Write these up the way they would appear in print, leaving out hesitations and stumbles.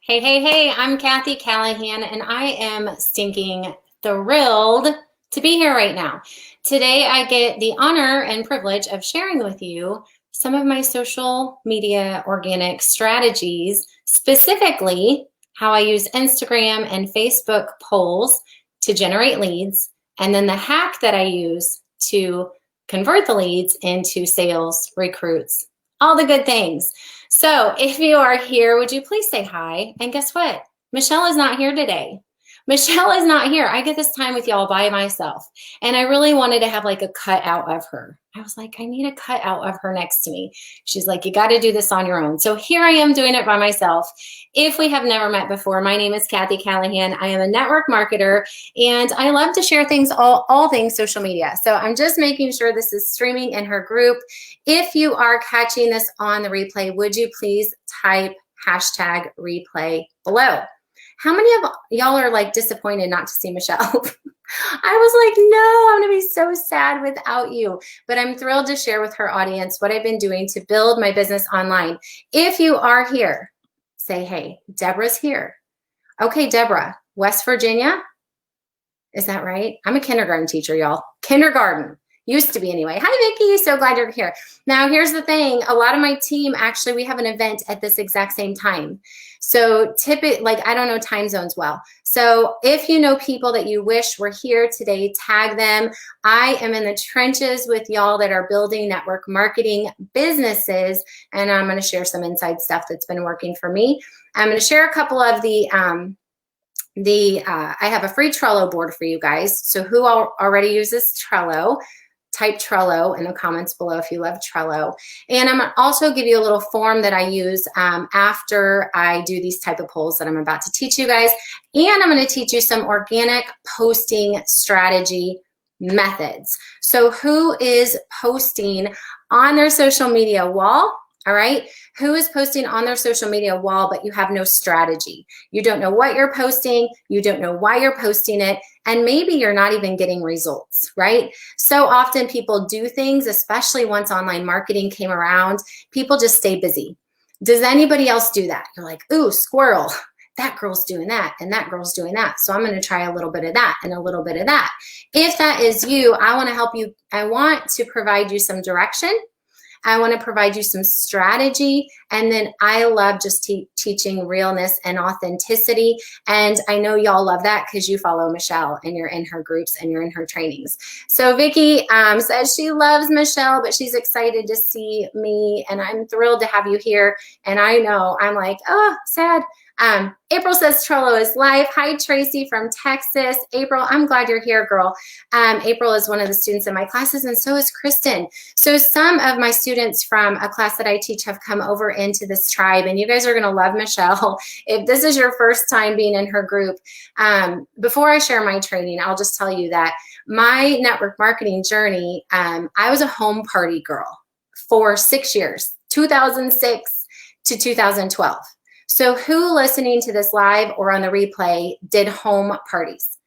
Hey, hey, hey, I'm Cathy Callahan, and I am stinking thrilled to be here right now. Today, I get the honor and privilege of sharing with you some of my social media organic strategies, specifically how I use Instagram and Facebook polls to generate leads, and then the hack that I use to convert the leads into sales, recruits, all the good things. So if you are here, would you please say hi? And guess what? Michelle is not here today. Michelle is not here. I get this time with y'all by myself. And I really wanted to have like a cutout of her. I was like, I need a cutout of her next to me. She's like, you got to do this on your own. So here I am doing it by myself. If we have never met before, my name is Cathy Callahan. I am a network marketer and I love to share things, all things social media. So I'm just making sure this is streaming in her group. If you are catching this on the replay, would you please type hashtag replay below? How many of y'all are like disappointed not to see Michelle? I was like, no, I'm going to be so sad without you. But I'm thrilled to share with her audience what I've been doing to build my business online. If you are here, say, hey, Deborah's here. Okay, Deborah, West Virginia? Is that right? I'm a kindergarten teacher, y'all. Kindergarten. Used to be anyway. Hi, Vicki. So glad you're here. Now, here's the thing. A lot of my team, actually, we have an event at this exact same time. So I don't know time zones well. So if you know people that you wish were here today, tag them. I am in the trenches with y'all that are building network marketing businesses, and I'm going to share some inside stuff that's been working for me. I'm going to share a couple of I have a free Trello board for you guys. So who already uses Trello? Type Trello in the comments below if you love Trello. And I'm also give you a little form that I use after I do these type of polls that I'm about to teach you guys. And I'm going to teach you some organic posting strategy methods. So who is posting on their social media wall? All right. Who is posting on their social media wall, but you have no strategy? You don't know what you're posting. You don't know why you're posting it. And maybe you're not even getting results, right? So often people do things, especially once online marketing came around, people just stay busy. Does anybody else do that? You're like, ooh, squirrel. That girl's doing that and that girl's doing that. So I'm going to try a little bit of that and a little bit of that. If that is you, I want to help you. I want to provide you some direction. I want to provide you some strategy. And then I love just teaching realness and authenticity. And I know y'all love that because you follow Michelle and you're in her groups and you're in her trainings. So Vicki says she loves Michelle, but she's excited to see me. And I'm thrilled to have you here. And I know I'm like, oh, sad. April says Trello is live. Hi, Tracy from Texas. April, I'm glad you're here, girl. April is one of the students in my classes, and so is Kristen. So some of my students from a class that I teach have come over into this tribe, and you guys are going to love Michelle. If this is your first time being in her group, before I share my training, I'll just tell you that my network marketing journey, I was a home party girl for 6 years, 2006 to 2012. So who listening to this live or on the replay did home parties?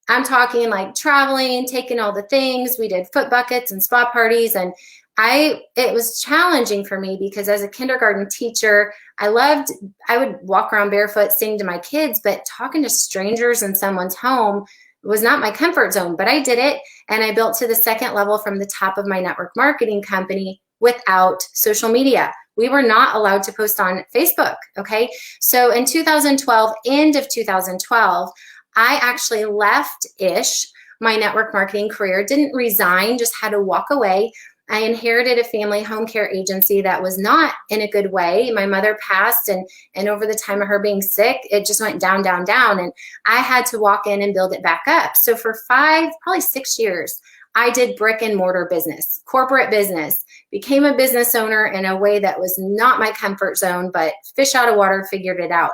I'm talking like traveling, taking all the things. We did foot buckets and spa parties. And it was challenging for me because as a kindergarten teacher, I would walk around barefoot, sing to my kids, but talking to strangers in someone's home was not my comfort zone, but I did it. And I built to the second level from the top of my network marketing company without social media. We were not allowed to post on Facebook, okay? So in 2012, end of 2012, I actually left-ish my network marketing career, didn't resign, just had to walk away. I inherited a family home care agency that was not in a good way. My mother passed, and over the time of her being sick, it just went down, down, down, and I had to walk in and build it back up. So for probably 6 years, I did brick and mortar business, corporate business, became a business owner in a way that was not my comfort zone, but fish out of water, figured it out.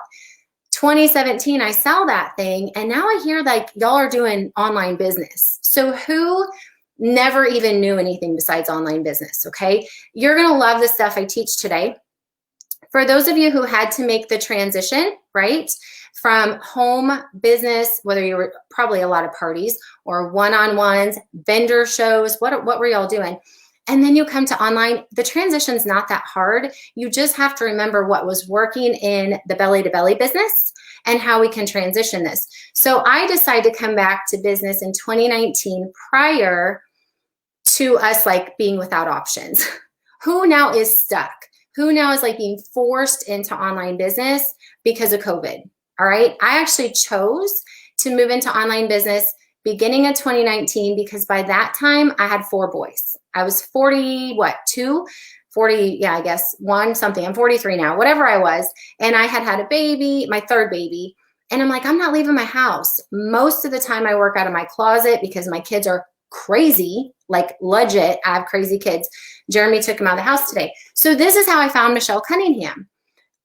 2017, I sell that thing, and now I hear like y'all are doing online business. So who never even knew anything besides online business, okay? You're gonna love the stuff I teach today. For those of you who had to make the transition, right, from home business, whether you were probably a lot of parties or one-on-ones, vendor shows, what were y'all doing? and then you come to online. The transition's not that hard. You just have to remember what was working in the belly to belly business and how we can transition this. So I decided to come back to business in 2019 prior to us like being without options. Who now is stuck? Who now is like being forced into online business because of COVID? All right. I actually chose to move into online business beginning of 2019 because by that time I had 4 boys. I was 40, 40, yeah, I guess one something. I'm 43 now, whatever I was. And I had a baby, my 3rd baby. And I'm like, I'm not leaving my house. Most of the time I work out of my closet because my kids are crazy, like legit. I have crazy kids. Jeremy took them out of the house today. So this is how I found Michelle Cunninghanm.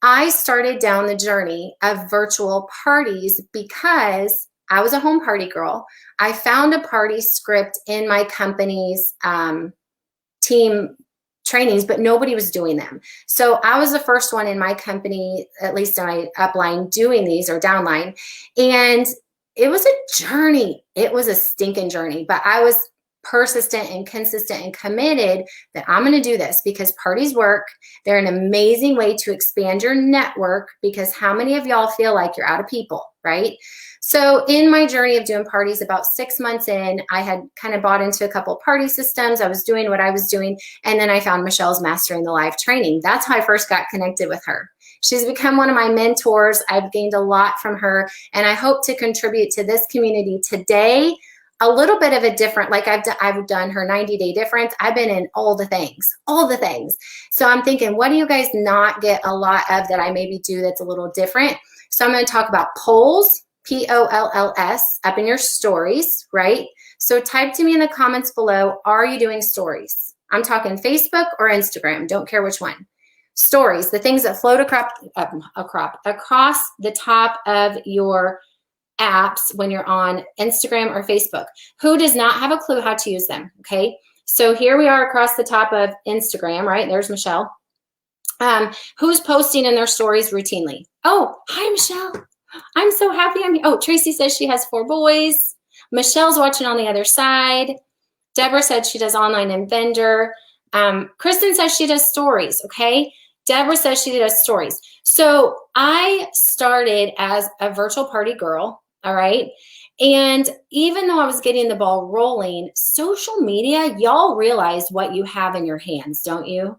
I started down the journey of virtual parties because I was a home party girl. I found a party script in my company's team trainings, but nobody was doing them. So I was the first one in my company, at least in my upline, doing these, or downline. And it was a journey. It was a stinking journey, but I was persistent and consistent and committed that I'm going to do this because parties work. They're an amazing way to expand your network, because how many of y'all feel like you're out of people, right? So in my journey of doing parties, about 6 months in, I had kind of bought into a couple of party systems. I was doing what I was doing. And then I found Michelle's Mastering the Live training. That's how I first got connected with her. She's become one of my mentors. I've gained a lot from her, and I hope to contribute to this community today. A little bit of a different, like I've done her 90-day difference. I've been in all the things. So I'm thinking, what do you guys not get a lot of that I maybe do that's a little different? So I'm going to talk about polls, Polls, up in your stories, right? So type to me in the comments below, are you doing stories? I'm talking Facebook or Instagram, don't care which one. Stories, the things that float across the top of your apps when you're on Instagram or Facebook. Who does not have a clue how to use them? Okay, so here we are across the top of Instagram, right? There's Michelle. Who's posting in their stories routinely? Oh, hi, Michelle. I'm so happy I'm here. Oh, Tracy says she has 4 boys. Michelle's watching on the other side. Deborah said she does online and vendor. Kristen says she does stories, okay? Deborah says she does stories. So I started as a virtual party girl, all right? And even though I was getting the ball rolling, social media, y'all realize what you have in your hands, don't you?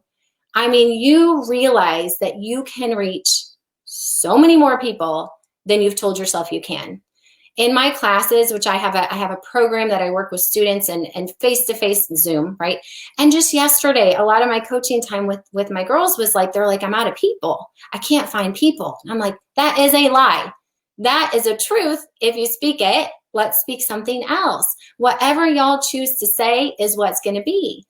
I mean, you realize that you can reach so many more people than you've told yourself you can. In my classes, which I have a program that I work with students and face-to-face Zoom, right? And just yesterday, a lot of my coaching time with my girls was like, they're like, I'm out of people. I can't find people. And I'm like, that is a lie. That is a truth. If you speak it, let's speak something else. Whatever y'all choose to say is what's going to be.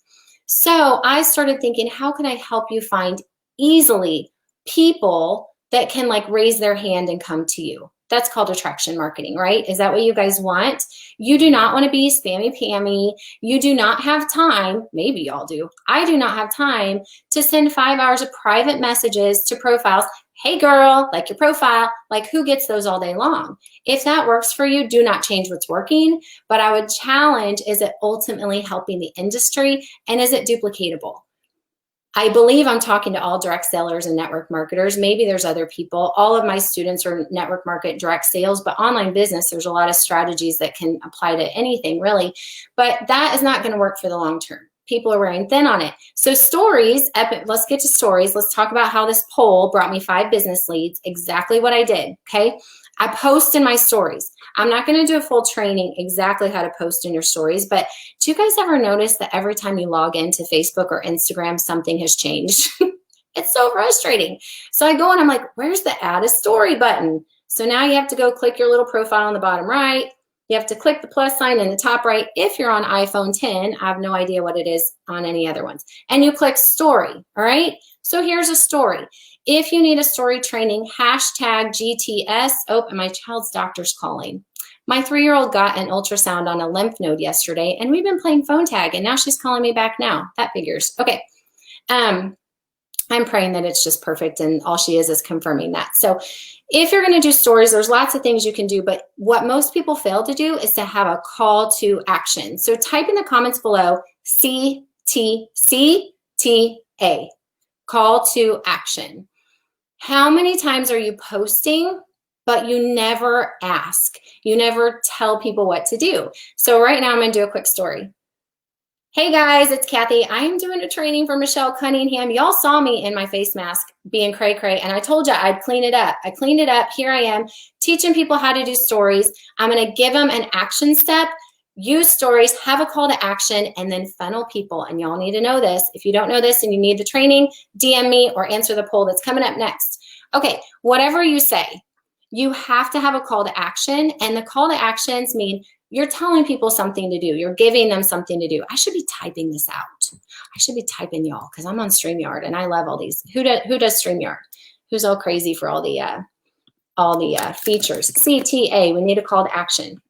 So I started thinking, how can I help you find easily people that can like raise their hand and come to you? That's called attraction marketing, right? Is that what you guys want? You do not want to be spammy pammy. You do not have time. Maybe y'all do. I do not have time to send 5 hours of private messages to profiles. Hey girl, like your profile. Like, who gets those all day long? If that works for you, do not change what's working. But I would challenge, is it ultimately helping the industry, and is it duplicatable? I believe I'm talking to all direct sellers and network marketers. Maybe there's other people. All of my students are network market direct sales, but online business, there's a lot of strategies that can apply to anything really, but that is not going to work for the long term. People are wearing thin on it. So stories, let's get to stories. Let's talk about how this poll brought me 5 business leads, exactly what I did, okay? I post in my stories. I'm not going to do a full training exactly how to post in your stories, but do you guys ever notice that every time you log into Facebook or Instagram, something has changed? It's so frustrating. So I go and I'm like, where's the add a story button? So now you have to go click your little profile on the bottom right. You have to click the plus sign in the top right. If you're on iPhone 10, I have no idea what it is on any other ones. And you click story, all right? So here's a story. If you need a story training, hashtag GTS. Oh, and my child's doctor's calling. My 3-year-old got an ultrasound on a lymph node yesterday, and we've been playing phone tag, and now she's calling me back now. That figures. Okay. I'm praying that it's just perfect, and all she is confirming that. So if you're going to do stories, there's lots of things you can do, but what most people fail to do is to have a call to action. So type in the comments below, see CTA, call to action. How many times are you posting, but you never ask? You never tell people what to do. So right now I'm going to do a quick story. Hey guys, it's Cathy. I am doing a training for Michelle Cunninghanm. Y'all saw me in my face mask being cray cray, and I told you I'd clean it up. I cleaned it up. Here I am teaching people how to do stories. I'm going to give them an action step, use stories, have a call to action, and then funnel people. And y'all need to know this. If you don't know this and you need the training, DM me or answer the poll that's coming up next. Okay, whatever you say, you have to have a call to action, and the call to actions mean you're telling people something to do. You're giving them something to do. I should be typing this out. I should be typing y'all because I'm on StreamYard and I love all these. Who does StreamYard? Who's all crazy for all the features? CTA, we need a call to action.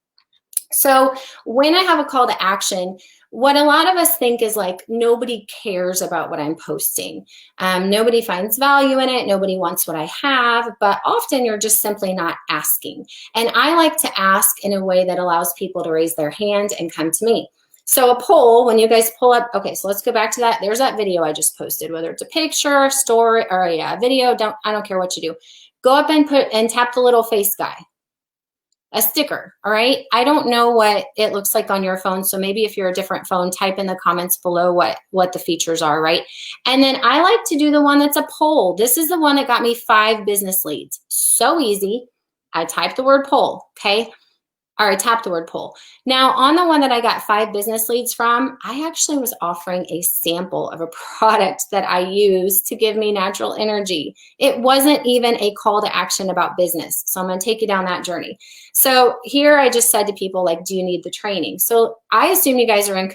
So when I have a call to action, what a lot of us think is like, nobody cares about what I'm posting. Nobody finds value in it. Nobody wants what I have, but often you're just simply not asking. And I like to ask in a way that allows people to raise their hand and come to me. So a poll, when you guys pull up, okay, so let's go back to that. There's that video I just posted, whether it's a picture, story, or a video, I don't care what you do. Go up and tap the little face guy. A sticker, all right? I don't know what it looks like on your phone, so maybe if you're a different phone, type in the comments below what the features are, right? And then I like to do the one that's a poll. This is the one that got me 5 business leads. So easy. I type the word poll, okay? Or I tap the word poll. Now, on the one that I got 5 business leads from, I actually was offering a sample of a product that I use to give me natural energy. It wasn't even a call to action about business. So I'm going to take you down that journey. So here I just said to people, like, do you need the training? So I assume you guys are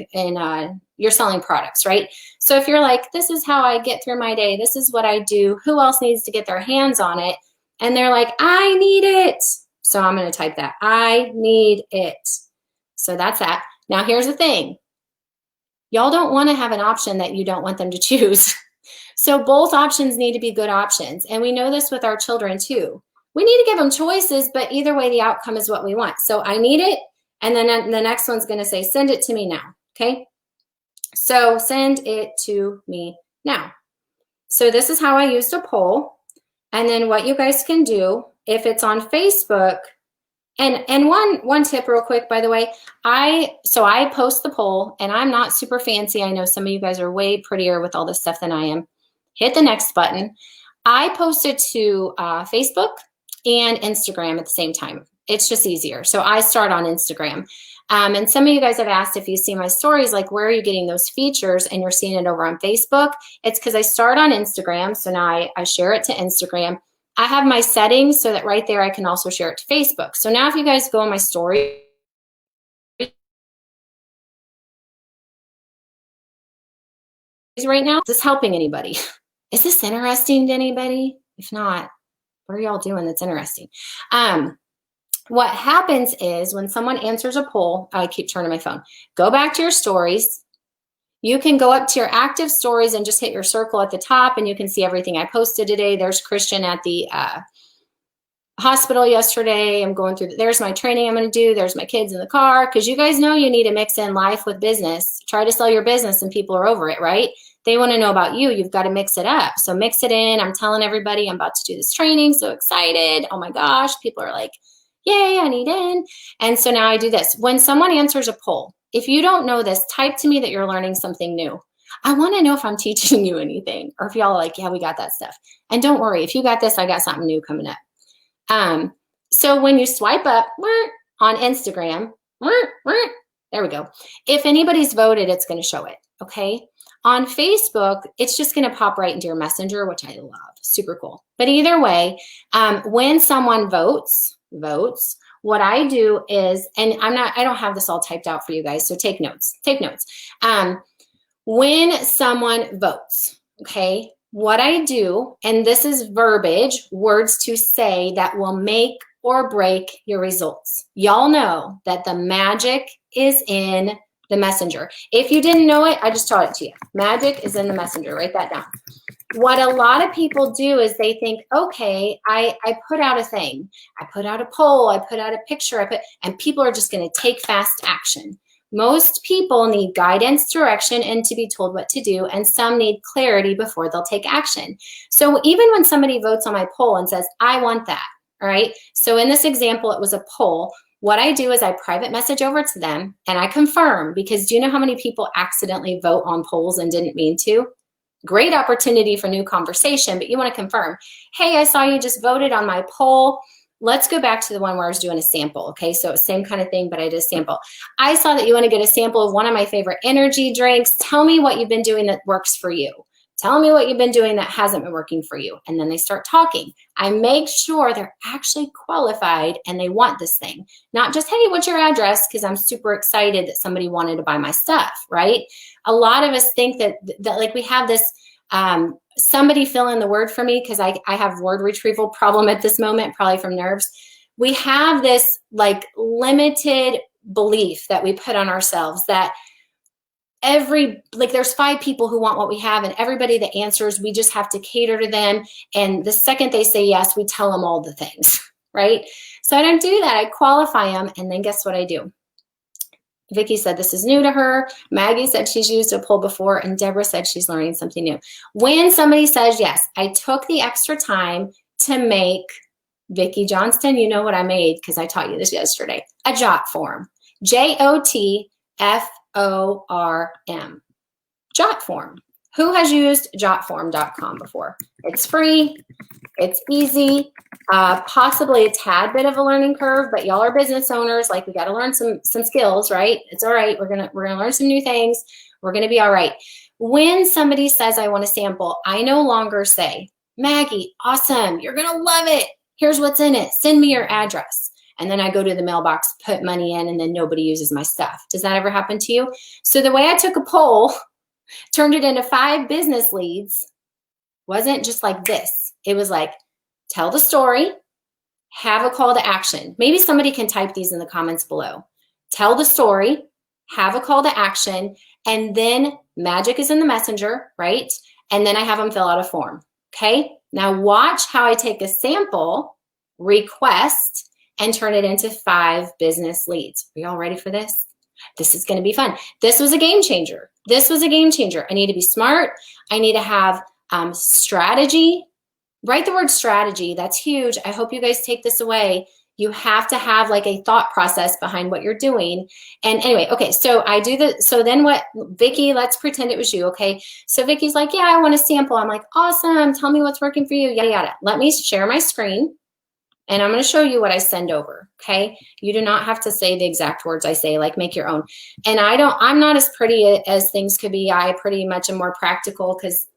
you're selling products, right? So if you're like, this is how I get through my day, this is what I do, who else needs to get their hands on it? And they're like, I need it. So I'm going to type that. I need it. So that's that. Now here's the thing. Y'all don't want to have an option that you don't want them to choose. So both options need to be good options. And we know this with our children too. We need to give them choices, but either way, the outcome is what we want. So I need it. And then the next one's going to say, send it to me now. Okay. So send it to me now. So this is how I used a poll. And then what you guys can do, if it's on Facebook, and one tip real quick, by the way, I post the poll, and I'm not super fancy. I know some of you guys are way prettier with all this stuff than I am. Hit the next button. I post it to Facebook and Instagram at the same time. It's just easier. So I start on Instagram. And some of you guys have asked, if you see my stories, like, where are you getting those features and you're seeing it over on Facebook? It's because I start on Instagram. So now I share it to Instagram. I have my settings so that right there I can also share it to Facebook. So now if you guys go on my story, right now, is this helping anybody? Is this interesting to anybody? If not, what are y'all doing that's interesting? What happens is when someone answers a poll, I keep turning my phone, go back to your stories. You can go up to your active stories and just hit your circle at the top, and you can see everything I posted today. There's Christian at the hospital yesterday. I'm going through, there's my training I'm going to do. There's my kids in the car, because you guys know you need to mix in life with business. Try to sell your business and people are over it, right? They want to know about you. You've got to mix it up. So mix it in. I'm telling everybody I'm about to do this training. So excited. Oh my gosh. People are like, yay, I need in. And so now I do this. When someone answers a poll, if you don't know this, type to me that you're learning something new. I want to know if I'm teaching you anything, or if y'all are like, yeah, we got that stuff. And don't worry, if you got this, I got something new coming up. So when you swipe up on Instagram, there we go. If anybody's voted, it's going to show it. Okay. On Facebook, it's just going to pop right into your messenger, which I love. Super cool. But either way, when someone votes, what I do is, and I don't have this all typed out for you guys, so take notes. When someone votes, okay, what I do, and this is verbiage, words to say that will make or break your results. Y'all know that the magic is in the messenger. If you didn't know it, I just taught it to you. Magic is in the messenger. Write that down. What a lot of people do is they think, okay, I put out a thing. I put out a poll. I put out a picture. And people are just going to take fast action. Most people need guidance, direction, and to be told what to do, and some need clarity before they'll take action. So even when somebody votes on my poll and says, I want that, all right? So in this example, it was a poll. What I do is I private message over to them and I confirm, because do you know how many people accidentally vote on polls and didn't mean to? Great opportunity for new conversation, but you want to confirm, hey, I saw you just voted on my poll. Let's go back to the one where I was doing a sample, okay? So same kind of thing, but I did a sample. I saw that you want to get a sample of one of my favorite energy drinks. Tell me what you've been doing that works for you. Tell me what you've been doing that hasn't been working for you. And then they start talking. I make sure they're actually qualified and they want this thing. Not just, hey, what's your address? Because I'm super excited that somebody wanted to buy my stuff, right? A lot of us think that like we have this, somebody fill in the word for me, because I have word retrieval problem at this moment, probably from nerves. We have this like limited belief that we put on ourselves that there's 5 people who want what we have, and everybody that answers, we just have to cater to them. And the second they say yes, we tell them all the things, right? So I don't do that. I qualify them, and then guess what I do? Vicki said this is new to her. Maggie said she's used a poll before, and Deborah said she's learning something new. When somebody says yes, I took the extra time to make, Vicki Johnston, you know what I made because I taught you this yesterday, a JOT form. JOTFORM. JOT form. Who has used jotform.com before? It's free. It's easy. Possibly a tad bit of a learning curve, but y'all are business owners. Like, we got to learn some skills, right? It's all right. We're gonna learn some new things. We're gonna be all right. When somebody says I want a sample, I no longer say, Maggie, awesome, you're gonna love it. Here's what's in it. Send me your address. And then I go to the mailbox, put money in, and then nobody uses my stuff. Does that ever happen to you? So the way I took a poll, turned it into 5 business leads, wasn't just like this. It was like, tell the story, have a call to action. Maybe somebody can type these in the comments below. Tell the story, have a call to action, and then magic is in the messenger, right? And then I have them fill out a form, okay? Now watch how I take a sample request and turn it into 5 business leads. Are y'all ready for this? This is going to be fun. This was a game changer. This was a game changer. I need to be smart. I need to have strategy. Write the word strategy. That's huge. I hope you guys take this away. You have to have like a thought process behind what you're doing. And anyway, okay, so I do the, so then what, Vicki, let's pretend it was you, okay? So Vicki's like, yeah, I want a sample. I'm like, awesome. Tell me what's working for you, yada, yada. Let me share my screen. And I'm going to show you what I send over, okay? You do not have to say the exact words I say, like make your own. And I'm not as pretty as things could be. I pretty much am more practical because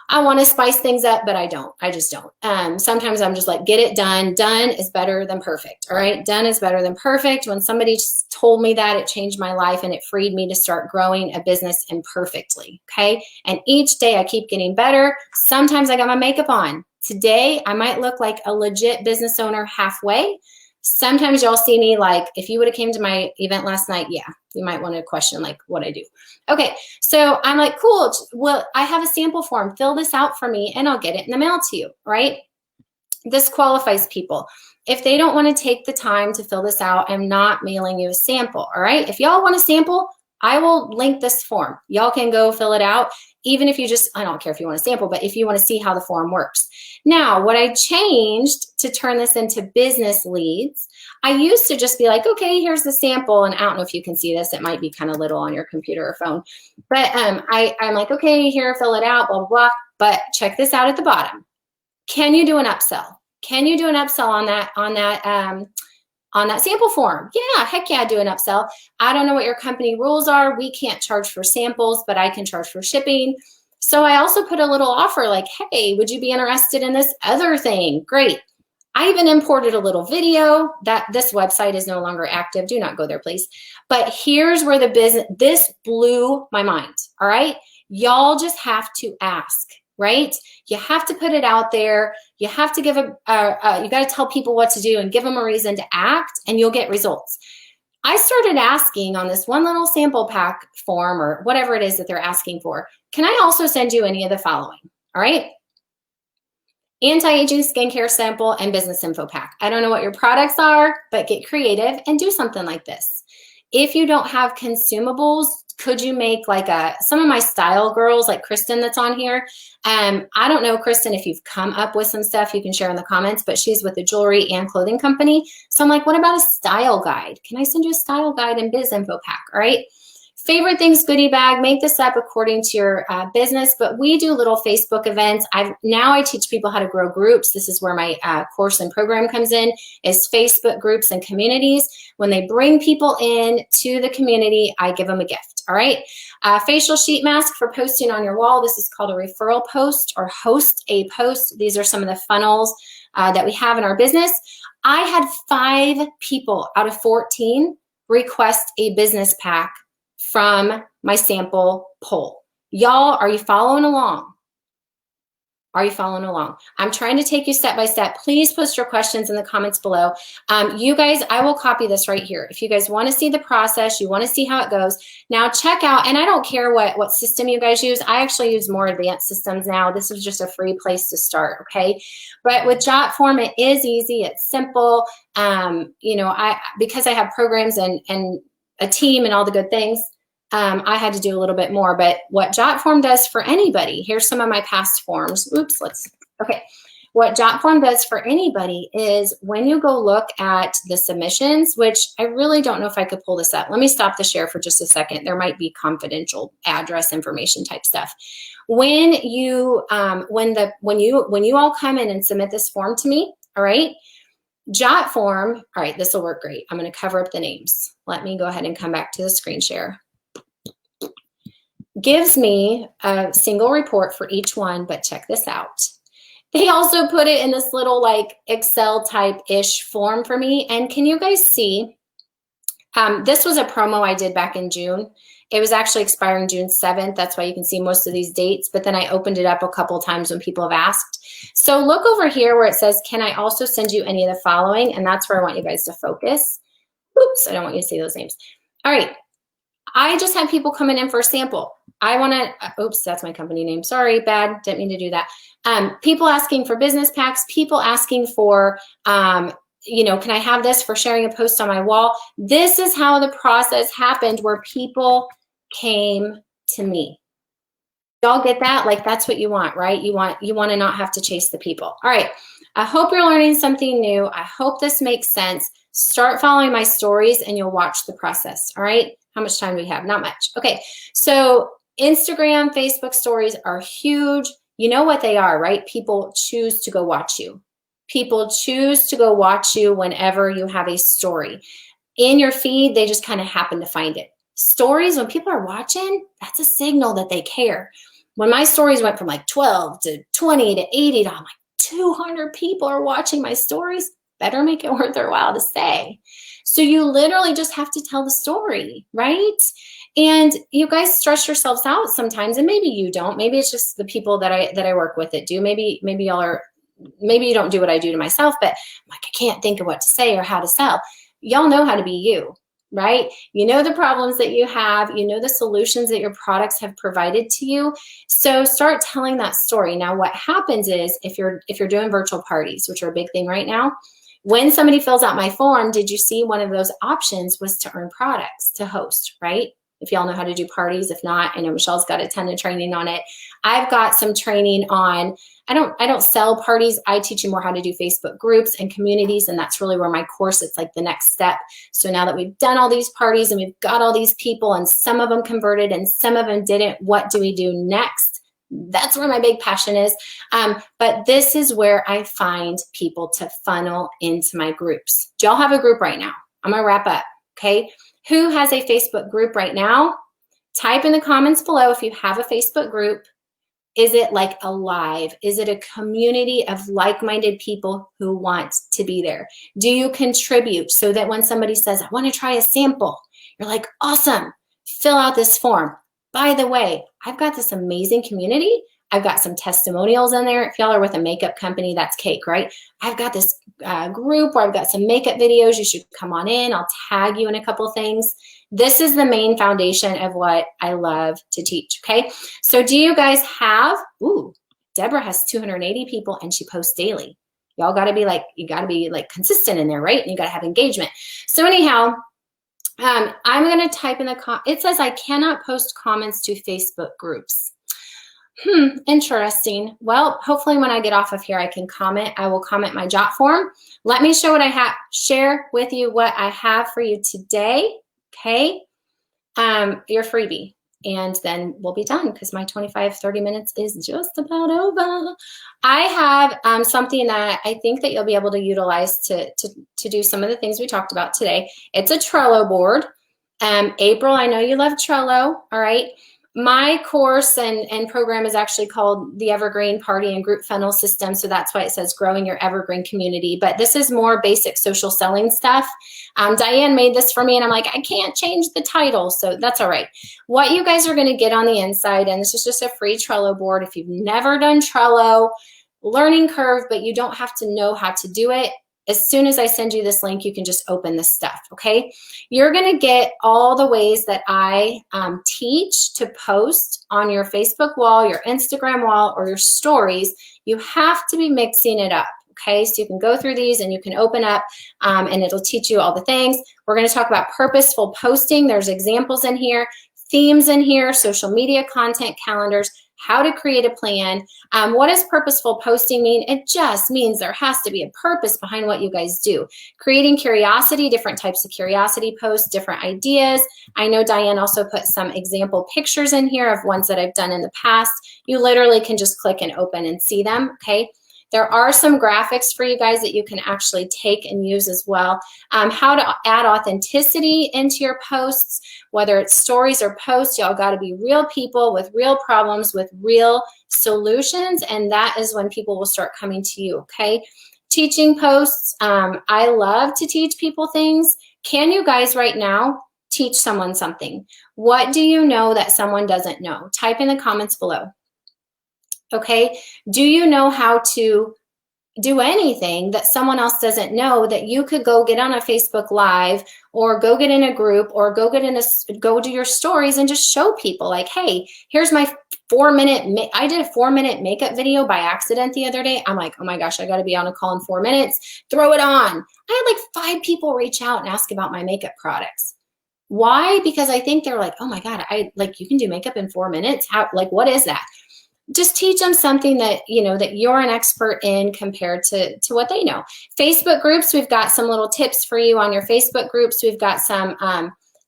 I want to spice things up, but I don't. I just don't. Sometimes I'm just like, get it done. Done is better than perfect, all right? Done is better than perfect. When somebody told me that, it changed my life and it freed me to start growing a business imperfectly, okay? And each day I keep getting better. Sometimes I got my makeup on. Today, I might look like a legit business owner halfway. Sometimes y'all see me like, if you would have came to my event last night, yeah, you might want to question like what I do. Okay, so I'm like, cool, well, I have a sample form. Fill this out for me and I'll get it in the mail to you, right? This qualifies people. If they don't want to take the time to fill this out, I'm not mailing you a sample, all right? If y'all want a sample, I will link this form. Y'all can go fill it out. Even if you just, I don't care if you want a sample, but if you want to see how the form works. Now, what I changed to turn this into business leads, I used to just be like, okay, here's the sample. And I don't know if you can see this. It might be kind of little on your computer or phone. But I'm like, okay, here, fill it out, blah, blah, blah. But check this out at the bottom. Can you do an upsell? Can you do an upsell on that sample form? Yeah, heck yeah, do an upsell. I don't know what your company rules are. We can't charge for samples, but I can charge for shipping. So I also put a little offer like, hey, would you be interested in this other thing? Great. I even imported a little video. That this website is no longer active. Do not go there, please. But here's where the business, this blew my mind, all right? Y'all just have to ask, right? You have to put it out there. You have to give you got to tell people what to do and give them a reason to act, and you'll get results. I started asking on this one little sample pack form or whatever it is that they're asking for, can I also send you any of the following? All right. Anti-aging skincare sample and business info pack. I don't know what your products are, but get creative and do something like this. If you don't have consumables, could you make like some of my style girls, like Kristen that's on here? I don't know, Kristen, if you've come up with some stuff you can share in the comments, but she's with a jewelry and clothing company. So I'm like, what about a style guide? Can I send you a style guide and biz info pack? All right. Favorite things goodie bag, make this up according to your business, but we do little Facebook events. Now I teach people how to grow groups. This is where my course and program comes in, is Facebook groups and communities. When they bring people in to the community, I give them a gift, all right? Facial sheet mask for posting on your wall. This is called a referral post or host a post. These are some of the funnels that we have in our business. I had 5 people out of 14 request a business pack from my sample poll. Y'all, are you following along? Are you following along? I'm trying to take you step by step. Please post your questions in the comments below. You guys, I will copy this right here. If you guys want to see the process, you want to see how it goes, now check out, and I don't care what system you guys use. I actually use more advanced systems now. This is just a free place to start, okay? But with JotForm, it is easy. It's simple. You know, because I have programs and a team and all the good things, I had to do a little bit more, but what JotForm does for anybody, here's some of my past forms. Oops, okay. What JotForm does for anybody is when you go look at the submissions, which I really don't know if I could pull this up. Let me stop the share for just a second. There might be confidential address information type stuff. When you all come in and submit this form to me, all right, JotForm, all right, this will work great. I'm going to cover up the names. Let me go ahead and come back to the screen share. Gives me a single report for each one, but check this out. They also put it in this little like Excel type-ish form for me. And can you guys see, this was a promo I did back in June. It was actually expiring June 7th. That's why you can see most of these dates, but then I opened it up a couple of times when people have asked. So look over here where it says, can I also send you any of the following? And that's where I want you guys to focus. Oops, I don't want you to see those names. All right. I just had people coming in for a sample. I want to, oops, that's my company name. Sorry, bad, didn't mean to do that. People asking for business packs, people asking for, you know, can I have this for sharing a post on my wall? This is how the process happened where people came to me. Y'all get that? Like that's what you want, right? You want to not have to chase the people. All right. I hope you're learning something new. I hope this makes sense. Start following my stories and you'll watch the process. All right. How much time do we have? Not much. Okay. So Instagram, Facebook stories are huge. You know what they are, right? People choose to go watch you. People choose to go watch you whenever you have a story. In your feed, they just kind of happen to find it. Stories, when people are watching, that's a signal that they care. When my stories went from like 12 to 20 to 80, I'm like, 200 people are watching my stories. Better make it worth their while to stay. So you literally just have to tell the story, right? And you guys stress yourselves out sometimes, and maybe you don't. Maybe it's just the people that I work with that do. Maybe y'all are, maybe you don't do what I do to myself, but I'm like, I can't think of what to say or how to sell. Y'all know how to be you, right? You know the problems that you have. You know the solutions that your products have provided to you. So start telling that story. Now, what happens is if you're doing virtual parties, which are a big thing right now, when somebody fills out my form, did you see one of those options was to earn products to host, right? If y'all know how to do parties. If not, I know Michelle's got a ton of training on it. I've got some training on, I don't sell parties. I teach you more how to do Facebook groups and communities. And that's really where my course, it's like the next step. So now that we've done all these parties and we've got all these people and some of them converted and some of them didn't, what do we do next? That's where my big passion is. But this is where I find people to funnel into my groups. Do y'all have a group right now? I'm gonna wrap up, okay? Who has a Facebook group right now? Type in the comments below if you have a Facebook group. Is it like alive? Is it a community of like-minded people who want to be there? Do you contribute so that when somebody says, I want to try a sample, you're like, awesome, fill out this form. By the way, I've got this amazing community. I've got some testimonials in there. If y'all are with a makeup company, that's cake, right? I've got this group where I've got some makeup videos. You should come on in. I'll tag you in a couple things. This is the main foundation of what I love to teach, okay? So do you guys have, Deborah has 280 people and she posts daily. Y'all gotta be like, you gotta be like consistent in there, right? And you gotta have engagement. So anyhow, I'm going to type in the it says I cannot post comments to Facebook groups. Interesting. Well, hopefully when I get off of here, I can comment. I will comment my jot form. Let me show what I have, share with you what I have for you today. Okay. Your freebie. And then we'll be done because my 30 minutes is just about over. I have something that I think that you'll be able to utilize to do some of the things we talked about today. It's a Trello board. April, I know you love Trello. All right. My course and program is actually called the Evergreen Party and Group Funnel System. So that's why it says growing your evergreen community. But this is more basic social selling stuff. Diane made this for me and I'm like, I can't change the title. So that's all right. What you guys are going to get on the inside, and this is just a free Trello board. If you've never done Trello, learning curve, but you don't have to know how to do it. As soon as I send you this link, you can just open this stuff, okay? You're going to get all the ways that I teach to post on your Facebook wall, your Instagram wall, or your stories. You have to be mixing it up, okay? So you can go through these and you can open up and it'll teach you all the things. We're going to talk about purposeful posting. There's examples in here, themes in here, social media content calendars, how to create a plan. What does purposeful posting mean? It just means there has to be a purpose behind what you guys do. Creating curiosity, different types of curiosity posts, different ideas. I know Diane also put some example pictures in here of ones that I've done in the past. You literally can just click and open and see them, okay? There are some graphics for you guys that you can actually take and use as well. How to add authenticity into your posts, whether it's stories or posts, y'all got to be real people with real problems, with real solutions, and that is when people will start coming to you, okay? Teaching posts, I love to teach people things. Can you guys right now teach someone something? What do you know that someone doesn't know? Type in the comments below. Okay, do you know how to do anything that someone else doesn't know that you could go get on a Facebook Live or go get in a group or go do your stories and just show people like, hey, here's my 4-minute, I did a 4-minute makeup video by accident the other day. I'm like, oh my gosh, I got to be on a call in 4 minutes. Throw it on. I had like 5 people reach out and ask about my makeup products. Why? Because I think they're like, oh my God, you can do makeup in 4 minutes. How, what is that? Just teach them something that, that you're an expert in compared to what they know. Facebook groups, we've got some little tips for you on your Facebook groups. We've got some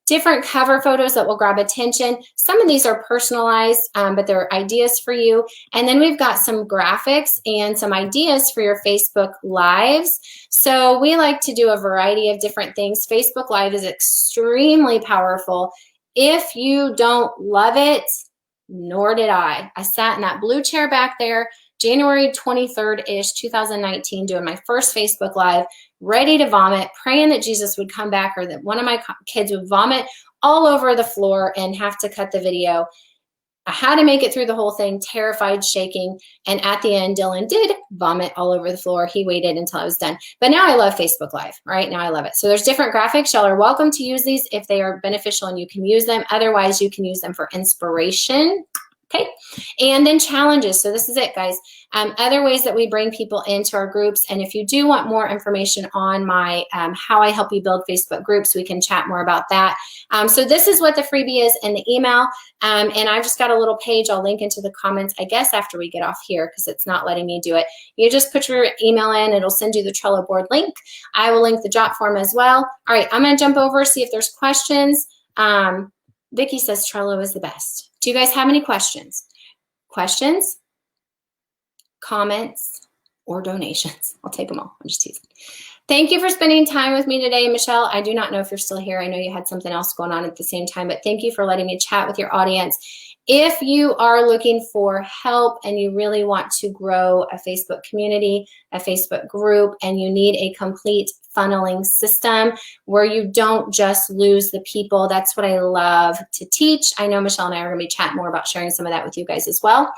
different cover photos that will grab attention. Some of these are personalized, but they're ideas for you. And then we've got some graphics and some ideas for your Facebook Lives. So we like to do a variety of different things. Facebook Live is extremely powerful. If you don't love it, nor did I. I sat in that blue chair back there, January 23rd-ish, 2019, doing my first Facebook Live, ready to vomit, praying that Jesus would come back or that one of my kids would vomit all over the floor and have to cut the video. I had to make it through the whole thing, terrified, shaking, and at the end, Dylan did vomit all over the floor. He waited until I was done. But now I love Facebook Live, right? Now I love it. So there's different graphics. Y'all are welcome to use these if they are beneficial and you can use them. Otherwise, you can use them for inspiration. Okay, and then challenges. So this is it, guys. Other ways that we bring people into our groups. And if you do want more information on my how I help you build Facebook groups, we can chat more about that. So this is what the freebie is in the email. And I've just got a little page I'll link into the comments, I guess, after we get off here because it's not letting me do it. You just put your email in. It'll send you the Trello board link. I will link the jot form as well. All right, I'm going to jump over, see if there's questions. Vicki says Trello is the best. Do you guys have any questions? Questions, comments, or donations? I'll take them all. I'm just teasing. Thank you for spending time with me today, Michelle. I do not know if you're still here. I know you had something else going on at the same time, but thank you for letting me chat with your audience. If you are looking for help and you really want to grow a Facebook community, a Facebook group, and you need a complete funneling system where you don't just lose the people, that's what I love to teach. I know Michelle and I are going to be chatting more about sharing some of that with you guys as well.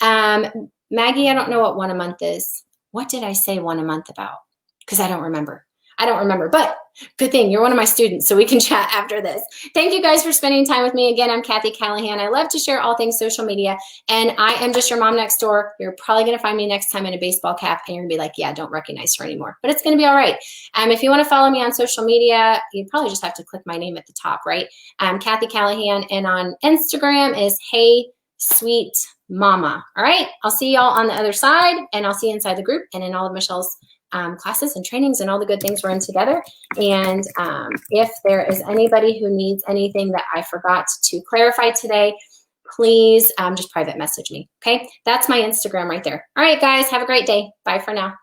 Maggie, I don't know what 1 a month is. What did I say 1 a month about? Because I don't remember. But Good thing you're one of my students, so we can chat after this. Thank you guys for spending time with me. Again, I'm Cathy Callahan. I love to share all things social media, and I am just your mom next door. You're probably going to find me next time in a baseball cap, and you're going to be like, yeah, don't recognize her anymore. But it's going to be all right. If you want to follow me on social media, you probably just have to click my name at the top, right? Cathy Callahan, and on Instagram is Hey Sweet Mama. All right, I'll see y'all on the other side, and I'll see you inside the group and in all of Michelle's classes and trainings and all the good things we're in together. And if there is anybody who needs anything that I forgot to clarify today, please just private message me. Okay, that's my Instagram right there. All right, guys, have a great day. Bye for now.